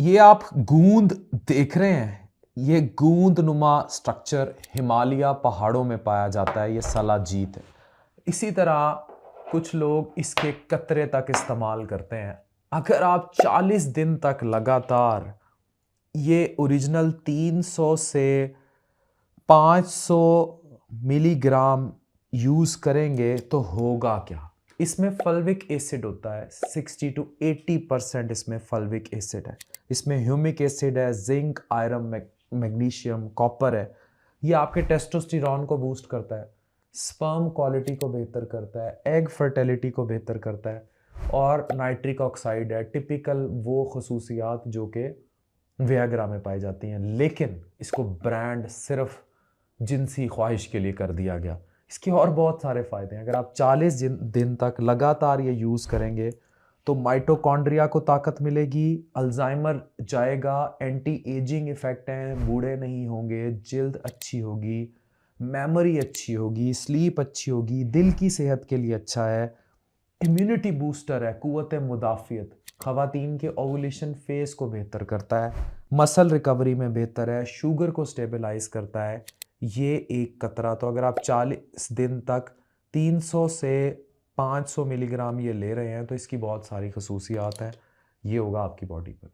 ये आप गूंद देख रहे हैं, ये गूंद नुमा स्ट्रक्चर हिमालय पहाड़ों में पाया जाता है, ये सलाजीत है। इसी तरह कुछ लोग इसके कतरे तक इस्तेमाल करते हैं। अगर आप 40 दिन तक लगातार ये ओरिजिनल 300 से 500 मिलीग्राम यूज करेंगे तो होगा क्या। इसमें फल्विक एसिड होता है, 60 to 80% इसमें फल्विक एसिड है। इसमें ह्यूमिक एसिड है, जिंक, आयरन, मैग्नीशियम, कॉपर है। ये आपके टेस्टोस्टेरोन को बूस्ट करता है, स्पर्म क्वालिटी को बेहतर करता है, एग फर्टिलिटी को बेहतर करता है, और नाइट्रिक ऑक्साइड है, टिपिकल वो खसूसियात जो कि वियाग्रा में पाई जाती हैं। लेकिन इसको ब्रांड सिर्फ जिनसी ख्वाहिश के लिए कर दिया गया। इसके और बहुत सारे फ़ायदे हैं। अगर आप 40 दिन तक लगातार ये यूज़ करेंगे तो माइटोकॉन्ड्रिया को ताकत मिलेगी, अल्जाइमर जाएगा, एंटी एजिंग इफ़ेक्ट हैं, बूढ़े नहीं होंगे, जल्द अच्छी होगी, मेमोरी अच्छी होगी, स्लीप अच्छी होगी, दिल की सेहत के लिए अच्छा है, इम्यूनिटी बूस्टर है, कुव्वत मुदाफ़ियत, ख़वातीन के ओवुलेशन फेस को बेहतर करता है, मसल रिकवरी में बेहतर है, शुगर को स्टेबलाइज करता है। ये एक कतरा, तो अगर आप 40 दिन तक 300 से 500 मिलीग्राम ये ले रहे हैं तो इसकी बहुत सारी खसूसियात हैं। ये होगा आपकी बॉडी पर।